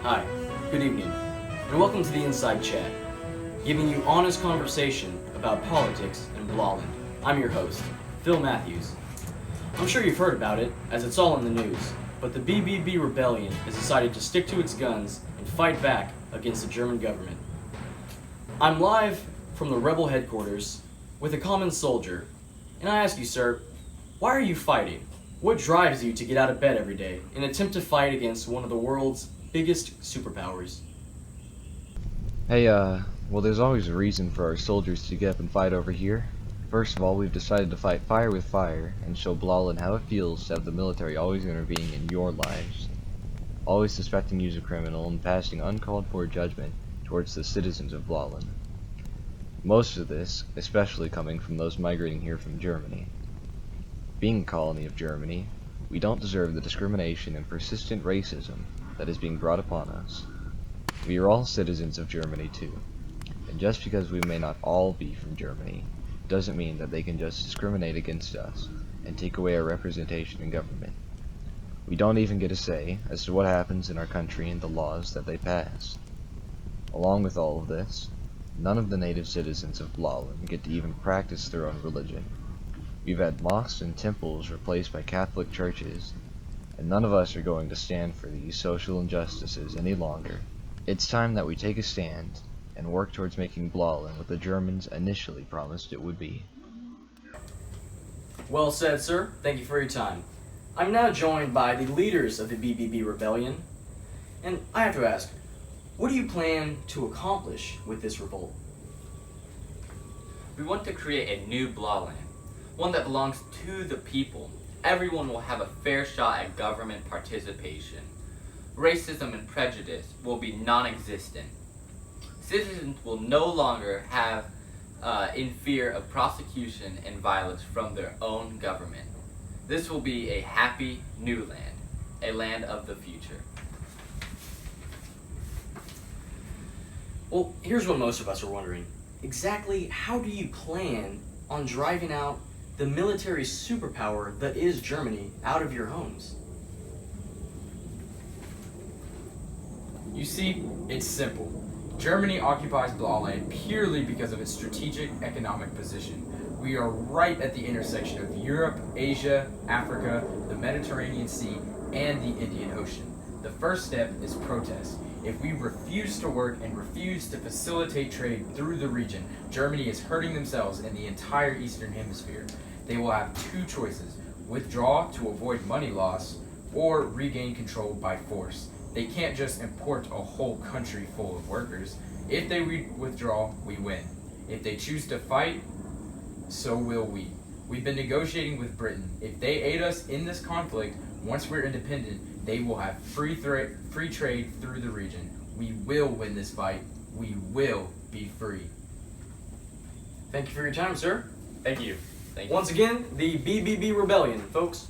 Hi, good evening, and welcome to the Inside Chat, giving you honest conversation about politics in Blauland. I'm your host, Phil Matthews. I'm sure you've heard about it, as it's all in the news, but the BBB rebellion has decided to stick to its guns and fight back against the German government. I'm live from the rebel headquarters with a common soldier, and I ask you, sir, why are you fighting? What drives you to get out of bed every day and attempt to fight against one of the world's biggest superpowers? Hey, well, there's always a reason for our soldiers to get up and fight over here. First of all, we've decided to fight fire with fire and show Blauland how it feels to have the military always intervening in your lives, always suspecting you as a criminal and passing uncalled for judgment towards the citizens of Blauland. Most of this, especially coming from those migrating here from Germany. Being a colony of Germany, we don't deserve the discrimination and persistent racism that is being brought upon us. We are all citizens of Germany too, and just because we may not all be from Germany, doesn't mean that they can just discriminate against us and take away our representation in government. We don't even get a say as to what happens in our country and the laws that they pass. Along with all of this, none of the native citizens of Blauland get to even practice their own religion. We've had mosques and temples replaced by Catholic churches, and none of us are going to stand for these social injustices any longer. It's time that we take a stand and work towards making Blauland what the Germans initially promised it would be. Well said, sir. Thank you for your time. I'm now joined by the leaders of the BBB rebellion, and I have to ask, what do you plan to accomplish with this revolt? We want to create a new Blauland, one that belongs to the people. Everyone will have a fair shot at government participation. Racism and prejudice will be non-existent. Citizens will no longer have in fear of prosecution and violence from their own government. This will be a happy new land, a land of the future. Well, here's what most of us are wondering. Exactly how do you plan on driving out the military superpower that is Germany out of your homes? You see, it's simple. Germany occupies Blauland purely because of its strategic economic position. We are right at the intersection of Europe, Asia, Africa, the Mediterranean Sea, and the Indian Ocean. The first step is protest. If we refuse to work and refuse to facilitate trade through the region, Germany is hurting themselves and the entire Eastern Hemisphere. They will have two choices: withdraw to avoid money loss, or regain control by force. They can't just import a whole country full of workers. If they withdraw, we win. If they choose to fight, so will we. We've been negotiating with Britain. If they aid us in this conflict, once we're independent, they will have free trade through the region. We will win this fight. We will be free. Thank you for your time, sir. Thank you. Once again, the BBB rebellion, folks.